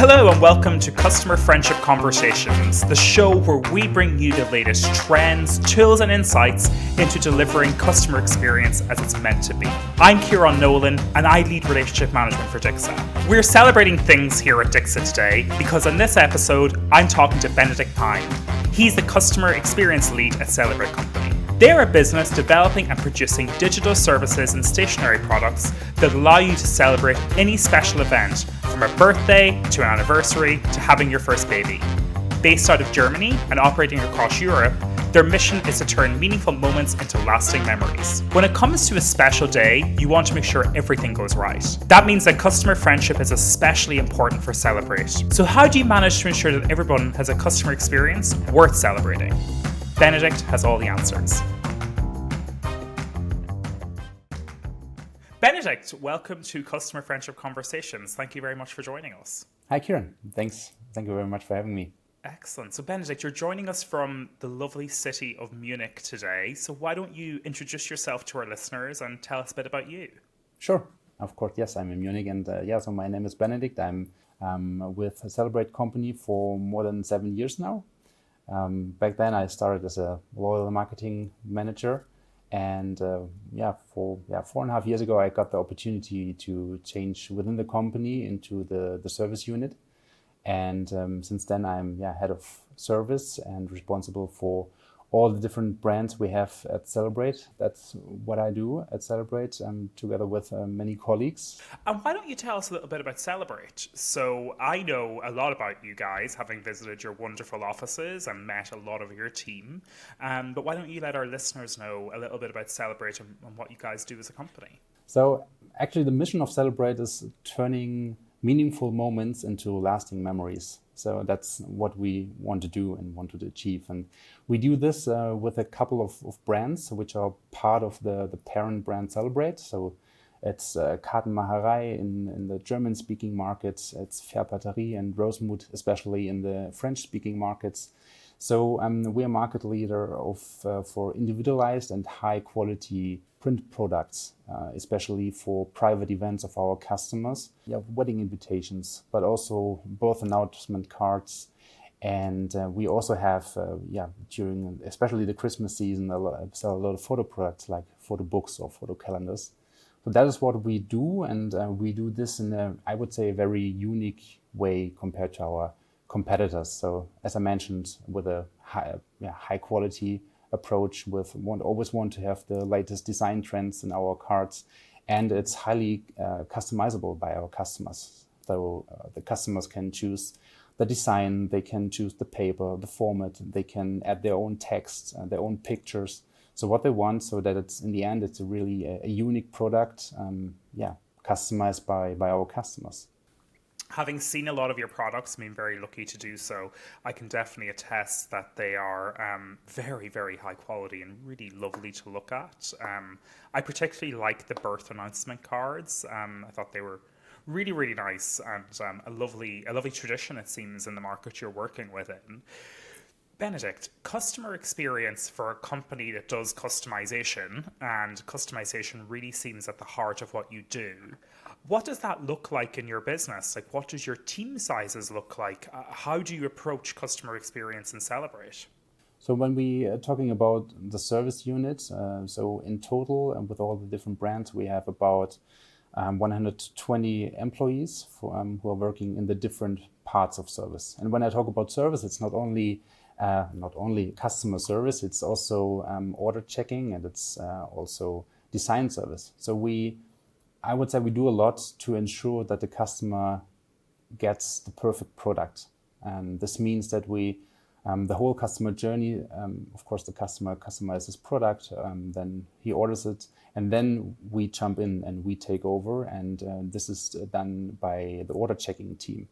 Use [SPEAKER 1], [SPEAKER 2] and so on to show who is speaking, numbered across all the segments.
[SPEAKER 1] Hello and welcome to Customer Friendship Conversations, the show where we bring you the latest trends, tools and insights into delivering customer experience as it's meant to be. I'm Kieran Nolan and I lead relationship management for Dixa. We're celebrating things here at Dixa today because on this episode, I'm talking to Benedikt Peine. He's the customer experience lead at Celebrate Company. They're a business developing and producing digital services and stationery products that allow you to celebrate any special event, from a birthday to an anniversary to having your first baby. Based out of Germany and operating across Europe, their mission is to turn meaningful moments into lasting memories. When it comes to a special day, you want to make sure everything goes right. That means that customer friendship is especially important for Celebrate. So how do you manage to ensure that everyone has a customer experience worth celebrating? Benedikt has all the answers. Benedikt, welcome to Customer Friendship Conversations. Thank you very much for joining us.
[SPEAKER 2] Hi, Kieran. Thanks. Thank you very much for having me.
[SPEAKER 1] Excellent. So, Benedikt, you're joining us from the lovely city of Munich today. So why don't you introduce yourself to our listeners and tell us a bit about you?
[SPEAKER 2] Sure. Of course, yes, I'm in Munich. And so my name is Benedikt. I'm with a Celebrate company for more than 7 years now. Back then, I started as a loyal marketing manager. And for 4.5 years ago, I got the opportunity to change within the company into the service unit. And since then, I'm head of service and responsible for all the different brands we have at Celebrate. That's what I do at Celebrate together with many colleagues.
[SPEAKER 1] And why don't you tell us a little bit about Celebrate? So I know a lot about you guys, having visited your wonderful offices and met a lot of your team. But why don't you let our listeners know a little bit about Celebrate and what you guys do as a company?
[SPEAKER 2] So actually the mission of Celebrate is turning meaningful moments into lasting memories. So that's what we want to do and want to achieve. And we do this with a couple of brands, which are part of the parent brand Celebrate. So it's Kartenmacherei in the German-speaking markets. It's Fährbatterie and Rosemut, especially in the French-speaking markets. So we're a market leader for individualized and high-quality print products, especially for private events of our customers, wedding invitations, but also birth announcement cards. And we also have, during especially the Christmas season, sell a lot of photo products like photo books or photo calendars. So that is what we do, and we do this in I would say, a very unique way compared to our competitors. So as I mentioned, with a high quality approach, always want to have the latest design trends in our cards, and it's highly customizable by our customers. So the customers can choose the design, they can choose the paper, the format, they can add their own text, their own pictures. So what they want, so that it's in the end, it's really a unique product, customized by our customers.
[SPEAKER 1] Having seen a lot of your products, I'm very lucky to do so, I can definitely attest that they are very, very high quality and really lovely to look at. I particularly like the birth announcement cards. I thought they were really, really nice and a lovely tradition, it seems, in the market you're working within. Benedikt, customer experience for a company that does customization, and customization really seems at the heart of what you do. What does that look like in your business? Like, what does your team sizes look like? How do you approach customer experience and Celebrate?
[SPEAKER 2] So when we are talking about the service unit, so in total, and with all the different brands, we have about 120 employees who are working in the different parts of service. And when I talk about service, it's not only customer service, it's also order checking, and it's also design service. So I would say we do a lot to ensure that the customer gets the perfect product. This means that the whole customer journey, of course, the customer customizes his product, then he orders it, and then we jump in and we take over. And this is done by the order checking team.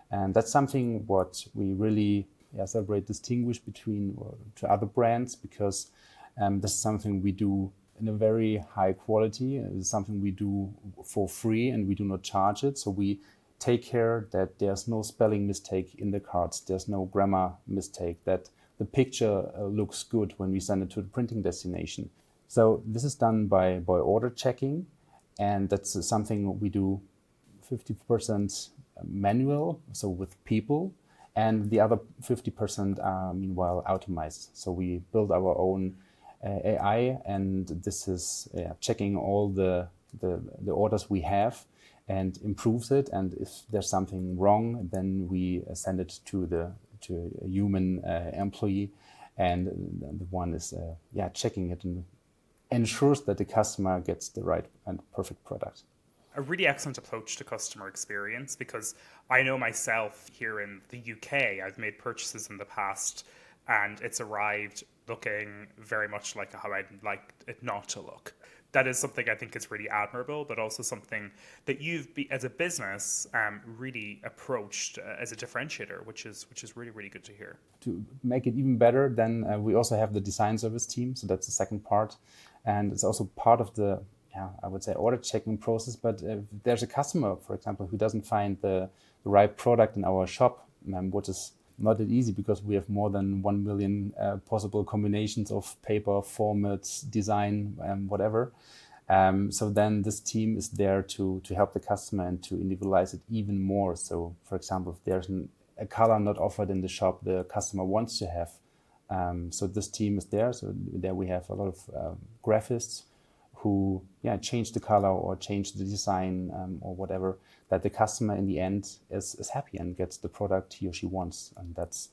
[SPEAKER 2] And that's something what we really Celebrate distinguish between to other brands, because this is something we do in a very high quality. It's something we do for free and we do not charge it. So we take care that there's no spelling mistake in the cards, there's no grammar mistake, that the picture looks good when we send it to the printing destination. So this is done by order checking, and that's something we do 50% manual, so with people, and the other 50% are meanwhile automized. So we build our own AI, and this is checking all the orders we have and improves it. And if there's something wrong, then we send it to a human employee, and the one is checking it and ensures that the customer gets the right and perfect product.
[SPEAKER 1] A really excellent approach to customer experience, because I know myself here in the UK, I've made purchases in the past and it's arrived looking very much like how I'd like it not to look. That is something I think is really admirable, but also something that you've, as a business, really approached as a differentiator, which is really, really good to hear.
[SPEAKER 2] To make it even better, then we also have the design service team. So that's the second part. And it's also part of the, I would say, order checking process. But if there's a customer, for example, who doesn't find the right product in our shop, which is not that easy because we have more than 1 million possible combinations of paper, formats, design, whatever. So then this team is there to help the customer and to individualize it even more. So, for example, if there's a color not offered in the shop the customer wants to have, so this team is there. So there we have a lot of graphists who change the color or change the design or whatever, that the customer in the end is happy and gets the product he or she wants. And that's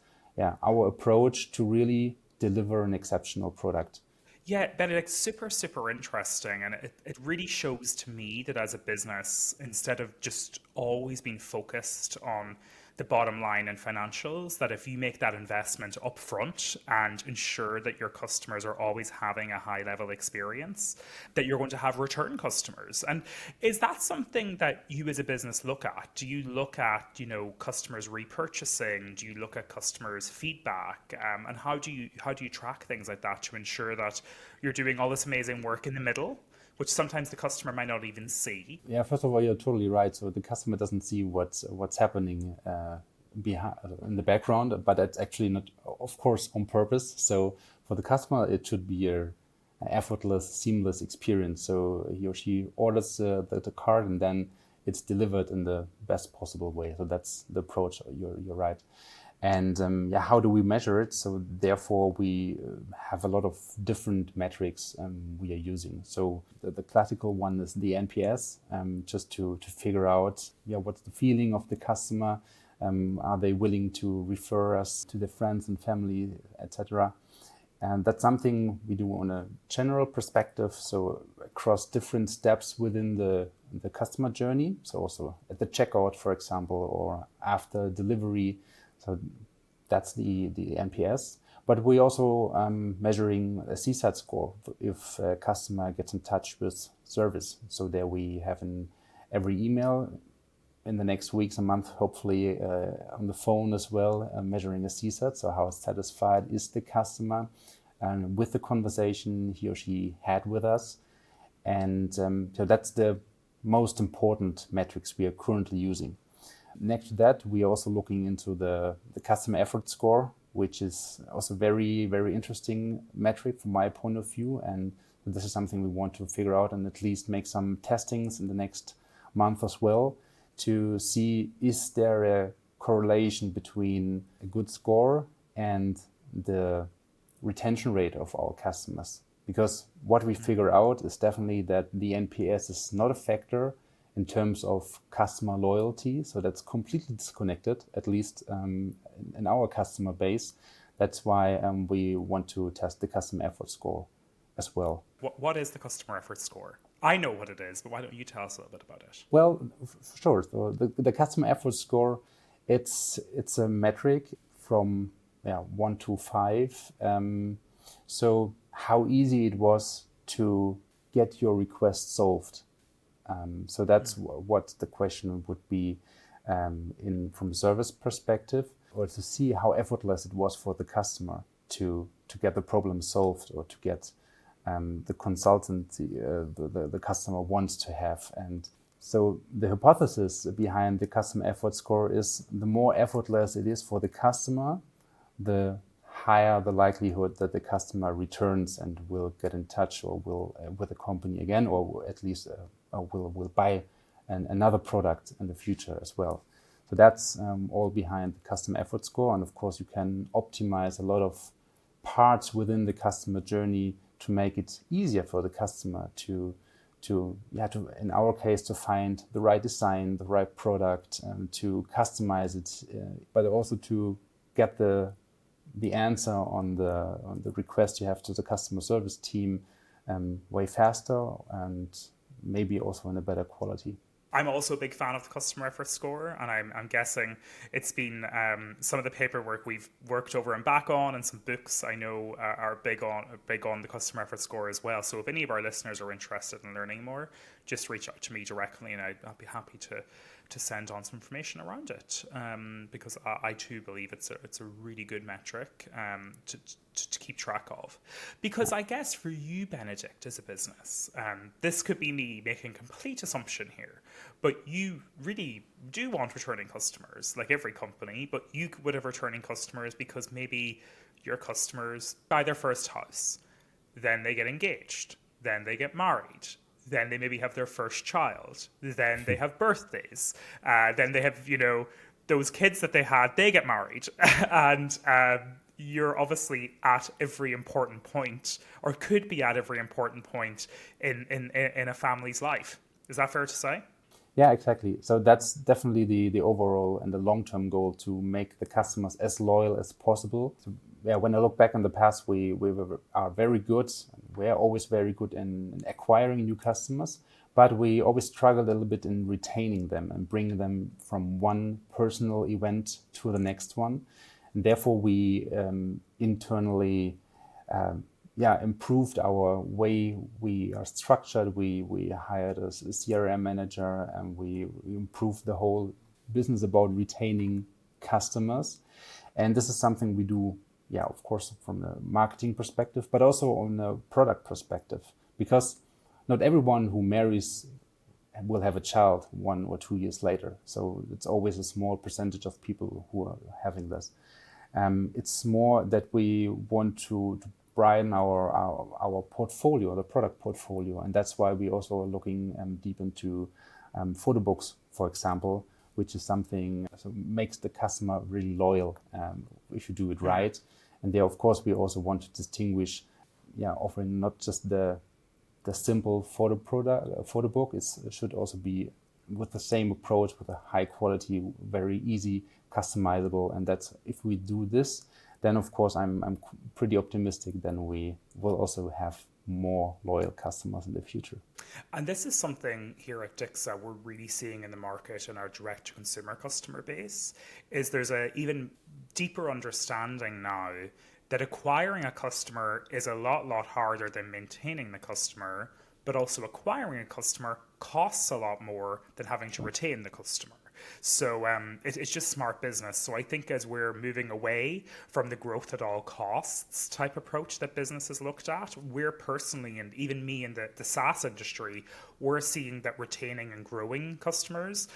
[SPEAKER 2] our approach to really deliver an exceptional product.
[SPEAKER 1] Yeah, Benedikt, super, super interesting. And it really shows to me that as a business, instead of just always being focused on the bottom line and financials, that if you make that investment upfront and ensure that your customers are always having a high level experience, that you're going to have return customers. And is that something that you as a business look at? Do you look at, customers repurchasing? Do you look at customers' feedback? And how do you track things like that to ensure that you're doing all this amazing work in the middle, which sometimes the customer might not even see?
[SPEAKER 2] Yeah, first of all, you're totally right. So the customer doesn't see what's happening behind in the background, but that's actually not, of course, on purpose. So for the customer, it should be a effortless, seamless experience. So he or she orders the card, and then it's delivered in the best possible way. So that's the approach. You're right. And how do we measure it? So therefore, we have a lot of different metrics we are using. So the classical one is the NPS, just to figure out what's the feeling of the customer. Are they willing to refer us to their friends and family, etc.? And that's something we do on a general perspective. So across different steps within the customer journey. So also at the checkout, for example, or after delivery. So that's the NPS. But we also measuring a CSAT score if a customer gets in touch with service. So there we have in every email in the next weeks and month, hopefully on the phone as well, measuring a CSAT. So how satisfied is the customer with the conversation he or she had with us. And so that's the most important metrics we are currently using. Next to that, we are also looking into the customer effort score, which is also very, very interesting metric from my point of view. And this is something we want to figure out and at least make some testings in the next month as well to see, is there a correlation between a good score and the retention rate of our customers? Because what we figure out is definitely that the NPS is not a factor in terms of customer loyalty. So that's completely disconnected, at least in our customer base. That's why we want to test the customer effort score as well.
[SPEAKER 1] What is the customer effort score? I know what it is, but why don't you tell us a little bit about it?
[SPEAKER 2] Well, sure. So the customer effort score, it's a metric from 1 to 5. So how easy it was to get your request solved. So that's what the question would be from service perspective, or to see how effortless it was for the customer to get the problem solved or to get the consultant the customer wants to have. And so the hypothesis behind the customer effort score is the more effortless it is for the customer, the higher the likelihood that the customer returns and will get in touch or will with the company again, or at least will buy another product in the future as well. So that's all behind the customer effort score. And of course, you can optimize a lot of parts within the customer journey to make it easier for the customer to in our case, to find the right design, the right product, to customize it, but also to get the answer on the request you have to the customer service team way faster and maybe also in a better quality.
[SPEAKER 1] I'm also a big fan of the customer effort score, and I'm guessing it's been some of the paperwork we've worked over and back on, and some books I know are big on the customer effort score as well. So if any of our listeners are interested in learning more, just reach out to me directly, and I'll be happy to send on some information around it, because I too believe it's a really good metric to keep track of. Because I guess for you, Benedikt, as a business, this could be me making a complete assumption here, but you really do want returning customers, like every company, but you would have returning customers because maybe your customers buy their first house, then they get engaged, then they get married, then they maybe have their first child, then they have birthdays, then they have, those kids that they had, they get married. And you're obviously at every important point, or could be at every important point in a family's life. Is that fair to say?
[SPEAKER 2] Yeah, exactly. So that's definitely the overall and the long-term goal, to make the customers as loyal as possible. So, yeah, when I look back in the past, we are very good. We're always very good in acquiring new customers, but we always struggled a little bit in retaining them and bringing them from one personal event to the next one. And therefore, we internally improved our way we are structured. We hired a CRM manager, and we improved the whole business about retaining customers. And this is something we do, of course, from a marketing perspective, but also on a product perspective, because not everyone who marries will have a child 1 or 2 years later. So it's always a small percentage of people who are having this. It's more that we want to broaden our portfolio, the product portfolio, and that's why we also are looking deep into photo books, for example, which is something that makes the customer really loyal if you do it right. And there, of course, we also want to distinguish, offering not just the simple photo book. It should also be with the same approach, with a high quality, very easy, customizable. And that's, if we do this, then of course I'm pretty optimistic. Then we will also have more loyal customers in the future.
[SPEAKER 1] And this is something here at Dixa we're really seeing in the market in our direct-to-consumer customer base, is there's a even deeper understanding now that acquiring a customer is a lot harder than maintaining the customer, but also acquiring a customer costs a lot more than having to retain the customer. So it's just smart business. So I think as we're moving away from the growth at all costs type approach that businesses looked at, we're personally, and even me in the SaaS industry, we're seeing that retaining and growing customers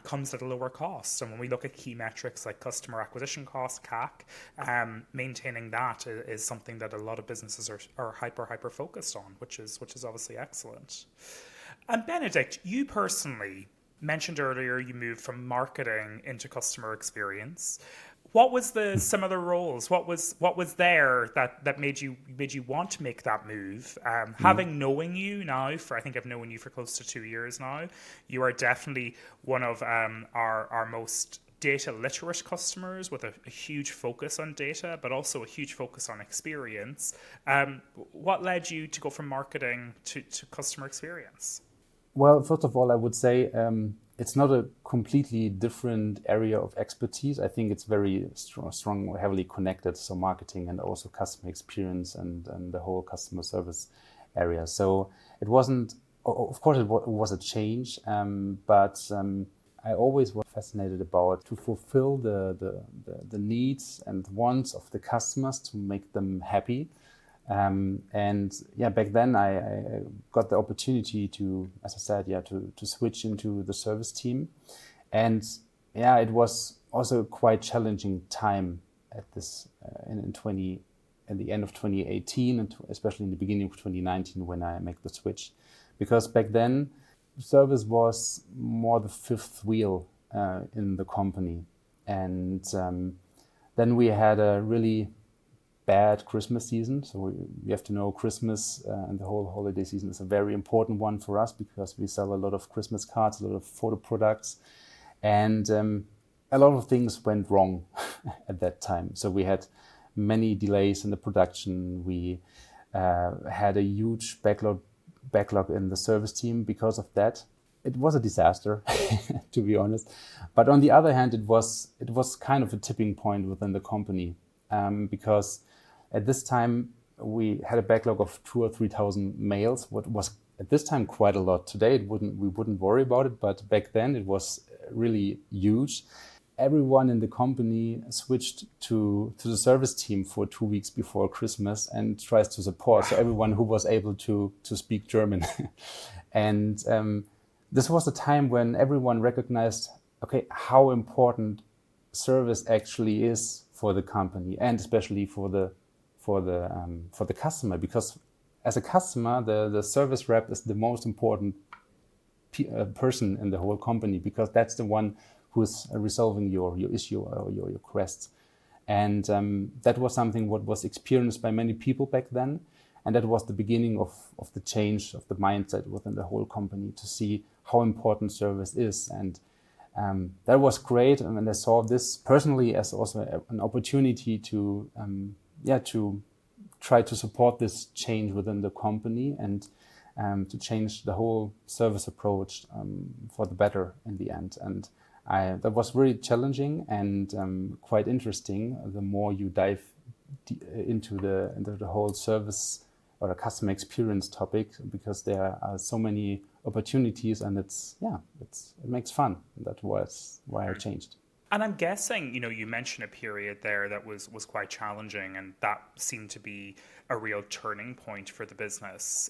[SPEAKER 1] comes at a lower cost. And when we look at key metrics like customer acquisition cost, CAC, maintaining that is something that a lot of businesses are hyper focused on, which is obviously excellent. And Benedikt, you personally mentioned earlier you moved from marketing into customer experience. What was the similar roles? What was there that made you want to make that move? Having knowing you now for, I think I've known you for close to 2 years now, you are definitely one of our most data literate customers, with a huge focus on data, but also a huge focus on experience. What led you to go from marketing to customer experience?
[SPEAKER 2] Well, first of all, I would say it's not a completely different area of expertise. I think it's very strong, heavily connected. So marketing and also customer experience and the whole customer service area. So it wasn't, of course, it was a change, but I always was fascinated about to fulfill the needs and wants of the customers, to make them happy. Back then I got the opportunity to, as I said, to switch into the service team. And it was also quite challenging time at this, at the end of 2018, and especially in the beginning of 2019 when I make the switch. Because back then, service was more the fifth wheel in the company. And then we had a really bad Christmas season. So you have to know Christmas and the whole holiday season is a very important one for us because we sell a lot of Christmas cards, a lot of photo products, and a lot of things went wrong at that time. So we had many delays in the production. We had a huge backlog in the service team because of that. It was a disaster, to be honest. But on the other hand, it was kind of a tipping point within the company because at this time we had a backlog of 2,000 or 3,000 mails. What was at this time quite a lot. Today we wouldn't worry about it, but back then it was really huge. Everyone in the company switched to the service team for 2 weeks before Christmas and tries to support. So everyone who was able to speak German. And this was a time when everyone recognized, okay, how important service actually is for the company and especially for the customer, because as a customer, the service rep is the most important person in the whole company because that's the one who's resolving your issue or your requests. And that was something what was experienced by many people back then. And that was the beginning of the change of the mindset within the whole company to see how important service is. And that was great. And I saw this personally as also an opportunity to try to support this change within the company and to change the whole service approach for the better in the end. And that was really challenging and quite interesting. The more you dive into the whole service or the customer experience topic, because there are so many opportunities, and it makes fun. That was why I changed.
[SPEAKER 1] And I'm guessing, you mentioned a period there that was quite challenging, and that seemed to be a real turning point for the business.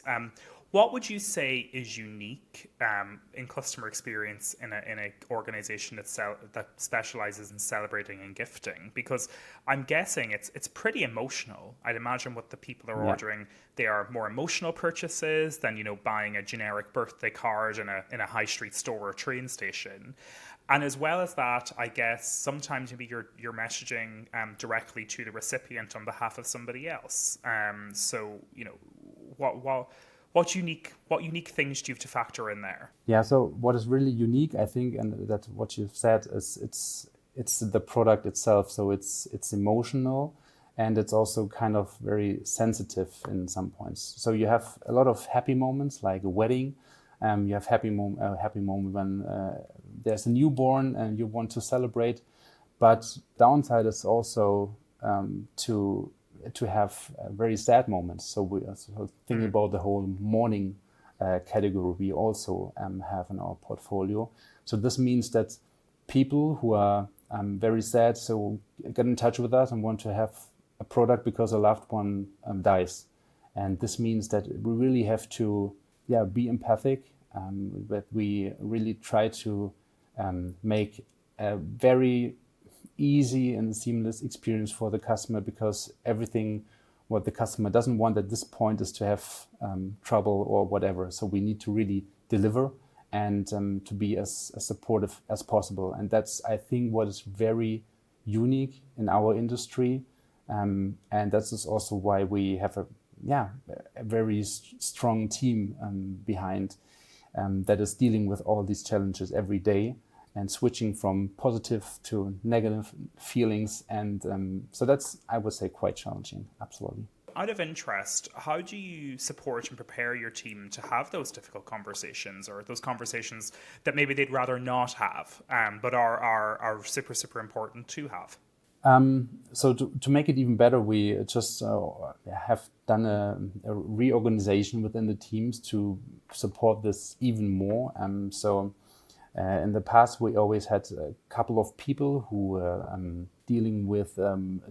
[SPEAKER 1] What would you say is unique in customer experience in an organization that specializes in celebrating and gifting? Because I'm guessing it's pretty emotional. I'd imagine what the people are ordering, they are more emotional purchases than buying a generic birthday card in a high street store or train station. And as well as that, I guess sometimes maybe you're messaging directly to the recipient on behalf of somebody else. So what unique things do you have to factor in there?
[SPEAKER 2] Yeah. So what is really unique, I think, and that what you've said is it's the product itself. So it's emotional, and it's also kind of very sensitive in some points. So you have a lot of happy moments, like a wedding. You have happy moment when there's a newborn and you want to celebrate. But downside is also to have very sad moments. So we also thinking about the whole mourning category we also have in our portfolio. So this means that people who are very sad, so get in touch with us and want to have a product because a loved one dies. And this means that we really have to be empathic, that we really try to make a very easy and seamless experience for the customer, because everything what the customer doesn't want at this point is to have trouble or whatever. So we need to really deliver and to be as supportive as possible. And that's, I think, what is very unique in our industry. And that is also why we have a very strong team behind that is dealing with all these challenges every day and switching from positive to negative feelings. And so that's, I would say, quite challenging. Absolutely.
[SPEAKER 1] Out of interest, how do you support and prepare your team to have those difficult conversations, or those conversations that maybe they'd rather not have, but are super, super important to have?
[SPEAKER 2] So to make it even better, we just have done a reorganization within the teams to support this even more. In the past, we always had a couple of people who were dealing with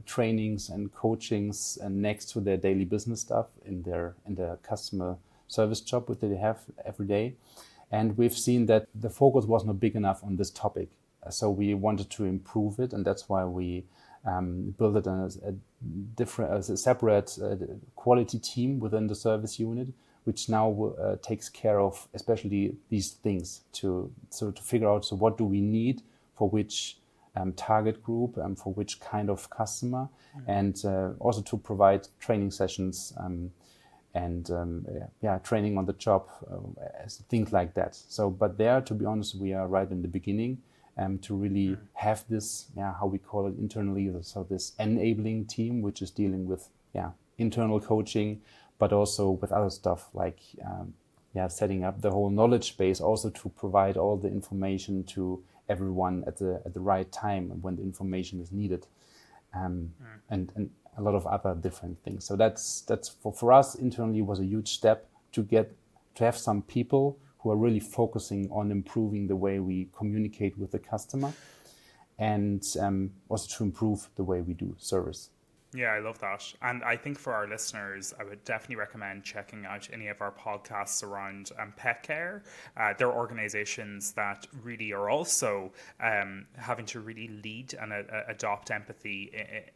[SPEAKER 2] trainings and coachings next to their daily business stuff in their customer service job that they have every day. And we've seen that the focus was not big enough on this topic. So we wanted to improve it, and that's why we built it as a separate quality team within the service unit, which now takes care of especially these things to figure out, so what do we need for which target group, for which kind of customer, and also to provide training sessions and training on the job, things like that. So, but there, to be honest, we are right in the beginning to really have this, how we call it internally, so this enabling team, which is dealing with internal coaching, but also with other stuff like setting up the whole knowledge base, also to provide all the information to everyone at the right time when the information is needed, and a lot of other different things. So that's for us internally was a huge step to have some people who are really focusing on improving the way we communicate with the customer, and also to improve the way we do service.
[SPEAKER 1] Yeah, I love that. And I think for our listeners, I would definitely recommend checking out any of our podcasts around pet care. There are organizations that really are also having to really lead and adopt empathy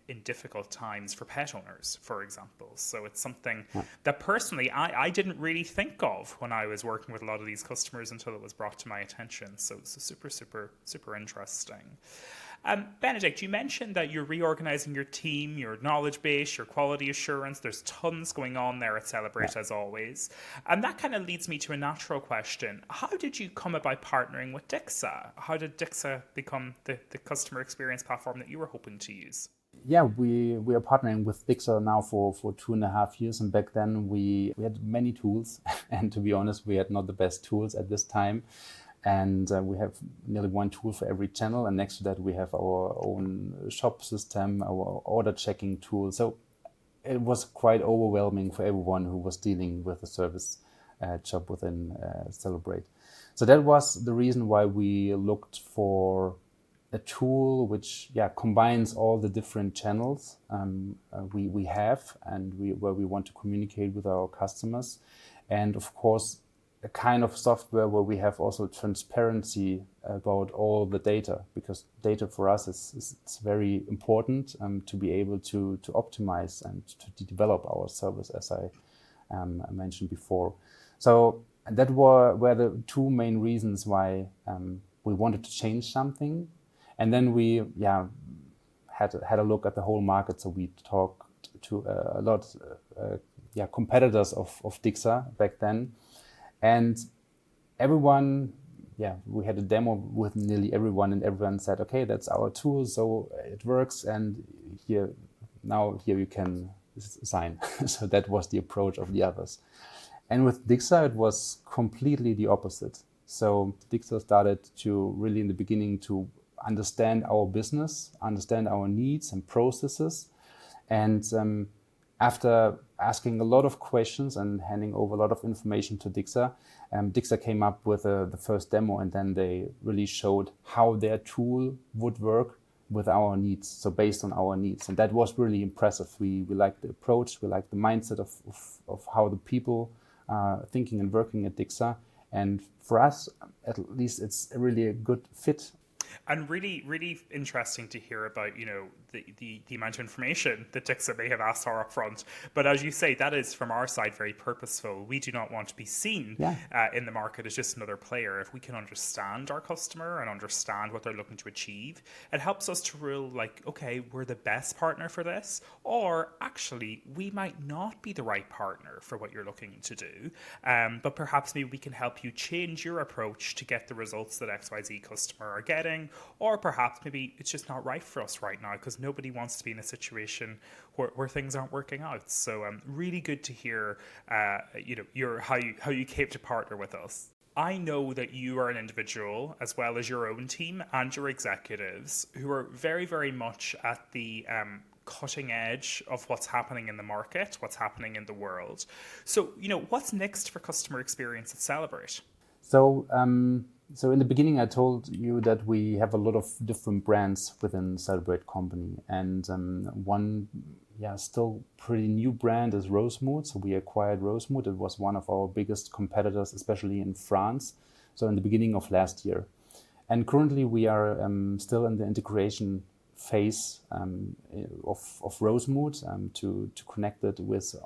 [SPEAKER 1] in difficult times for pet owners, for example. So it's something that personally I didn't really think of when I was working with a lot of these customers until it was brought to my attention. So it's super, super, super interesting. Benedikt, you mentioned that you're reorganizing your team, your knowledge base, your quality assurance. There's tons going on there at Celebrate, as always. And that kind of leads me to a natural question. How did you come about partnering with Dixa? How did Dixa become the customer experience platform that you were hoping to use?
[SPEAKER 2] Yeah, we are partnering with Dixa now for 2.5 years. And back then we had many tools. And to be honest, we had not the best tools at this time. And we have nearly one tool for every channel. And next to that, we have our own shop system, our order checking tool. So it was quite overwhelming for everyone who was dealing with a service job within Celebrate. So that was the reason why we looked for a tool which combines all the different channels we have and where we want to communicate with our customers. And of course, a kind of software where we have also transparency about all the data, because data for us is very important to be able to optimize and to develop our service, as I mentioned before. So that were the two main reasons why we wanted to change something. And then we had a look at the whole market. So we talked to a lot competitors of Dixa back then. And everyone, we had a demo with nearly everyone, and everyone said, okay, that's our tool, so it works, and here you can sign. So that was the approach of the others. And with Dixa, it was completely the opposite. So Dixa started to really in the beginning to understand our business, understand our needs and processes, and after asking a lot of questions and handing over a lot of information to Dixa, Dixa came up with the first demo, and then they really showed how their tool would work with our needs, so based on our needs. And that was really impressive. We liked the approach, we liked the mindset of how the people are thinking and working at Dixa. And for us, at least, it's really a good fit.
[SPEAKER 1] And really, really interesting to hear about, the amount of information that Dixa may have asked for up front. But as you say, that is from our side very purposeful. We do not want to be seen in the market as just another player. If we can understand our customer and understand what they're looking to achieve, it helps us to rule okay, we're the best partner for this, or actually we might not be the right partner for what you're looking to do. But perhaps maybe we can help you change your approach to get the results that XYZ customer are getting, or perhaps maybe it's just not right for us right now because nobody wants to be in a situation where things aren't working out. So really good to hear how you came to partner with us. I know that you are an individual, as well as your own team and your executives, who are very, very much at the cutting edge of what's happening in the market, what's happening in the world. So, what's next for customer experience at Celebrate?
[SPEAKER 2] So in the beginning, I told you that we have a lot of different brands within Celebrate company, and one still pretty new brand is Rosemood. So we acquired Rosemood. It was one of our biggest competitors, especially in France. So in the beginning of last year, and currently we are still in the integration phase of Rosemood to connect it with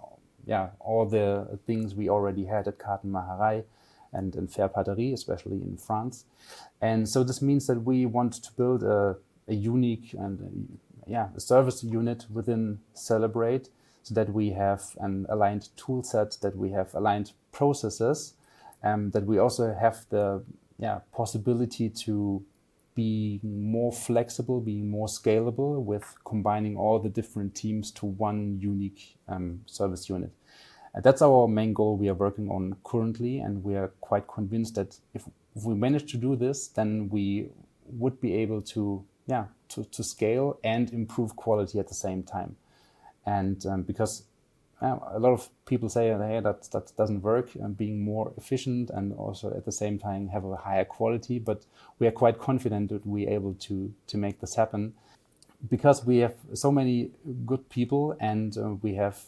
[SPEAKER 2] all the things we already had at Karten Macherei. and in Faire Paterie, especially in France. And so this means that we want to build a unique and a service unit within Celebrate, so that we have an aligned tool set, that we have aligned processes, that we also have the possibility to be more flexible, being more scalable with combining all the different teams to one unique service unit. And that's our main goal we are working on currently, and we are quite convinced that if we manage to do this, then we would be able to scale and improve quality at the same time. And because a lot of people say, hey, that doesn't work, and being more efficient and also at the same time have a higher quality. But we are quite confident that we're able to make this happen, because we have so many good people, and we have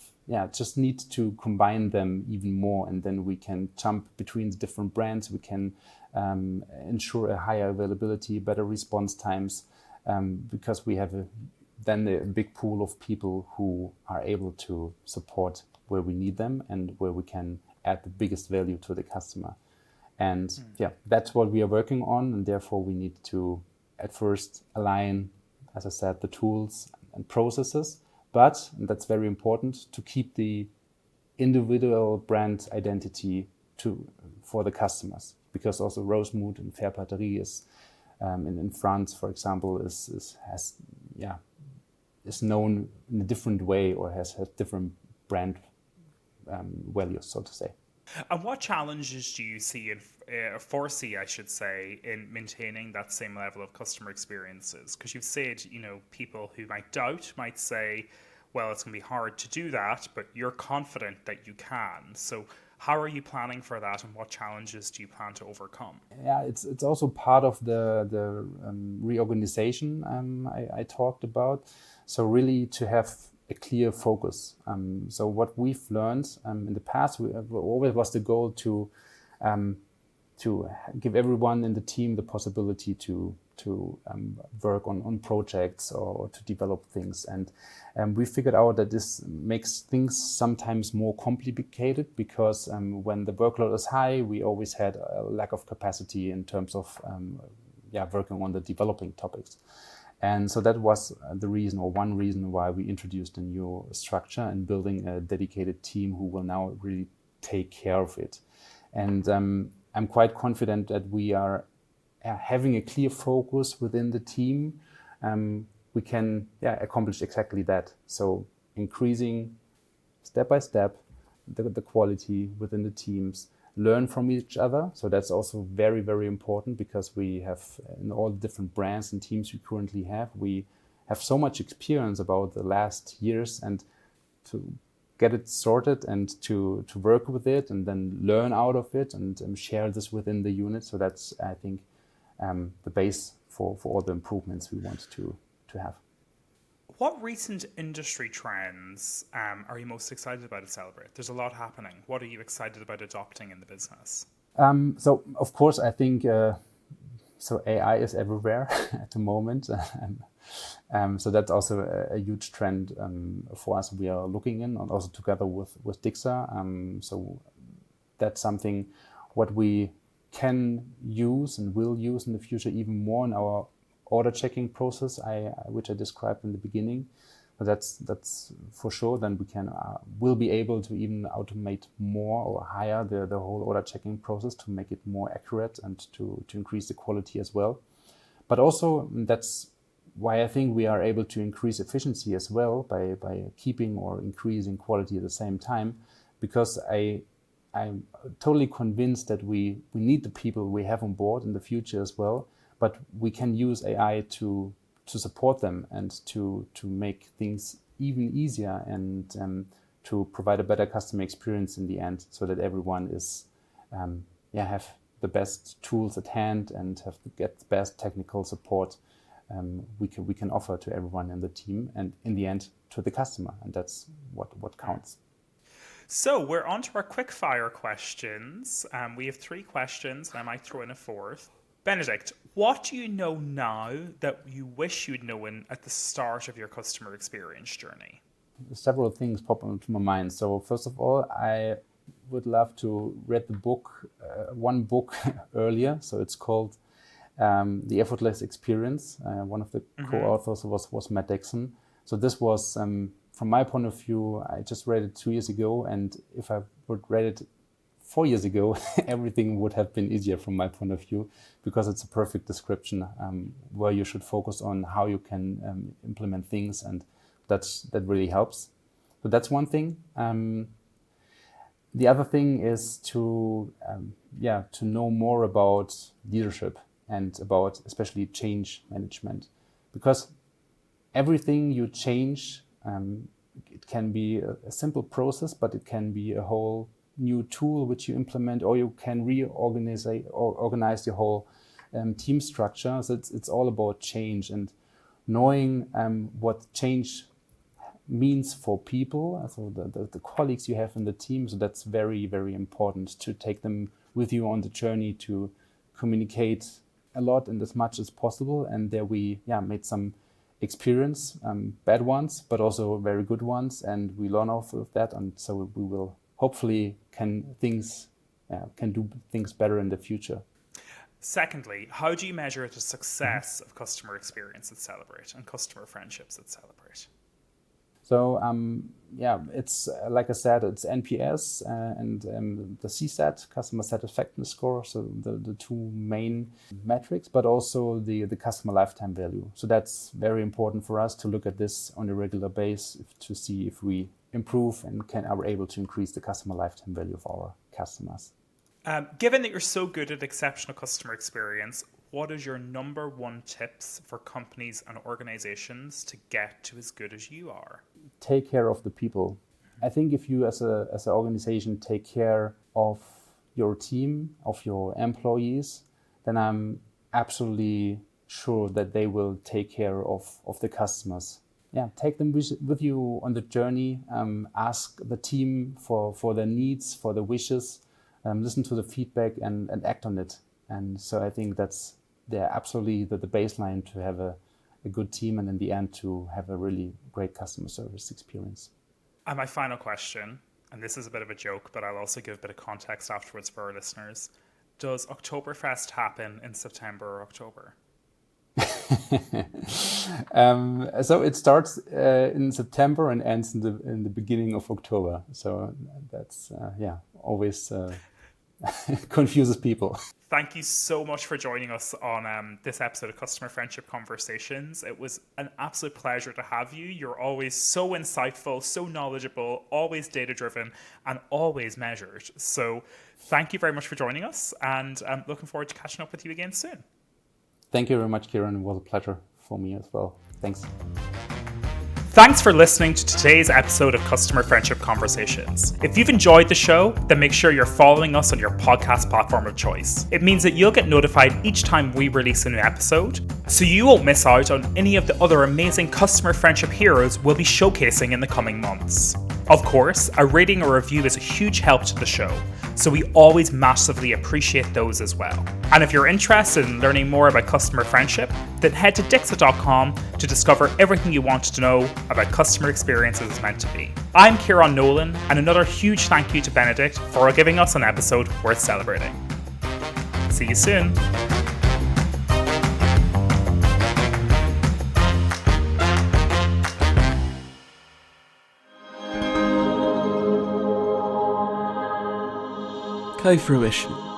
[SPEAKER 2] just need to combine them even more, and then we can jump between the different brands. We can ensure a higher availability, better response times, because we have then a big pool of people who are able to support where we need them and where we can add the biggest value to the customer. And that's what we are working on, and therefore we need to at first align, as I said, the tools and processes, but, and that's very important, to keep the individual brand identity for the customers, because also Rosemood and Faire Paterie is in France, for example, is known in a different way, or has different brand values, so to say.
[SPEAKER 1] And what challenges do you see foresee, I should say, in maintaining that same level of customer experiences? Because you've said, people who might doubt might say, well, it's going to be hard to do that, but you're confident that you can. So how are you planning for that, and what challenges do you plan to overcome?
[SPEAKER 2] Yeah, it's also part of the reorganization I talked about. So really to have a clear focus. So what we've learned in the past, always was the goal to give everyone in the team the possibility to work on projects or to develop things. And we figured out that this makes things sometimes more complicated, because when the workload is high, we always had a lack of capacity in terms of working on the developing topics. And so that was the reason, or one reason, why we introduced a new structure and building a dedicated team who will now really take care of it. And I'm quite confident that we are having a clear focus within the team. We can accomplish exactly that. So increasing step by step the quality within the teams, learn from each other. So that's also very, very important, because we have, in all the different brands and teams we currently have, we have so much experience about the last years, and to get it sorted and to work with it and then learn out of it and share this within the unit. So that's, I think, the base for all the improvements we want to have.
[SPEAKER 1] What recent industry trends are you most excited about at Celebrate? There's a lot happening. What are you excited about adopting in the business?
[SPEAKER 2] So, of course, I think AI is everywhere at the moment. So that's also a huge trend for us we are looking in, and also together with Dixa. So that's something what we can use and will use in the future even more in our order checking process, which I described in the beginning. So that's for sure. Then we will be able to even automate more or higher the whole order checking process to make it more accurate and to increase the quality as well. But also that's why I think we are able to increase efficiency as well by keeping or increasing quality at the same time, because I'm totally convinced that we need the people we have on board in the future as well, but we can use AI to support them and to make things even easier and to provide a better customer experience in the end, so that everyone is have the best tools at hand and get the best technical support we can offer to everyone in the team, and in the end to the customer, and that's what counts.
[SPEAKER 1] So we're on to our quick fire questions. We have 3 questions, and I might throw in a 4th. Benedikt, what do you know now that you wish you'd known at the start of your customer experience journey?
[SPEAKER 2] Several things pop into my mind. So first of all, I would love to read the book, one book earlier. So it's called The Effortless Experience. One of the co-authors was Matt Dixon. So this was, from my point of view, I just read it 2 years ago. And if I would read it 4 years ago, everything would have been easier from my point of view, because it's a perfect description where you should focus on how you can implement things, and that really helps. So that's one thing. The other thing is to know more about leadership and about especially change management, because everything you change, it can be a simple process, but it can be a whole new tool which you implement, or you can organize your whole team structure. So it's all about change and knowing what change means for people, so the colleagues you have in the team. So that's very, very important to take them with you on the journey, to communicate a lot and as much as possible. And there we made some experience, bad ones, but also very good ones, and we learn off of that. And so we will hopefully can do things better in the future.
[SPEAKER 1] Secondly, how do you measure the success of customer experience at Celebrate and customer friendships at Celebrate?
[SPEAKER 2] So it's like I said, it's NPS and the CSAT, customer satisfaction score. So the two main metrics, but also the customer lifetime value. So that's very important for us to look at this on a regular basis to see if we improve and are able to increase the customer lifetime value of our customers.
[SPEAKER 1] Given that you're so good at exceptional customer experience, what is your number one tips for companies and organizations to get to as good as you are?
[SPEAKER 2] Take care of the people. I think if you as an organization take care of your team, of your employees, then I'm absolutely sure that they will take care of the customers. Yeah, take them with you on the journey. Ask the team for their needs, for their wishes. Listen to the feedback and act on it. And so I think they're absolutely the baseline to have a good team, and in the end to have a really great customer service experience.
[SPEAKER 1] And my final question, and this is a bit of a joke, but I'll also give a bit of context afterwards for our listeners. Does Oktoberfest happen in September or October?
[SPEAKER 2] So it starts in September and ends in the beginning of October. So that's always confuses people.
[SPEAKER 1] Thank you so much for joining us on this episode of Customer Friendship Conversations. It was an absolute pleasure to have you. You're always so insightful, so knowledgeable, always data-driven, and always measured. So thank you very much for joining us, and I'm looking forward to catching up with you again soon.
[SPEAKER 2] Thank you very much, Kieran. It was a pleasure for me as well. Thanks.
[SPEAKER 1] Thanks for listening to today's episode of Customer Friendship Conversations. If you've enjoyed the show, then make sure you're following us on your podcast platform of choice. It means that you'll get notified each time we release a new episode, so you won't miss out on any of the other amazing customer friendship heroes we'll be showcasing in the coming months. Of course, a rating or review is a huge help to the show, so we always massively appreciate those as well. And if you're interested in learning more about customer friendship, then head to Dixa.com to discover everything you want to know about customer experience as it's meant to be. I'm Kieran Nolan, and another huge thank you to Benedikt for giving us an episode worth celebrating. See you soon.
[SPEAKER 3] Co-fruition.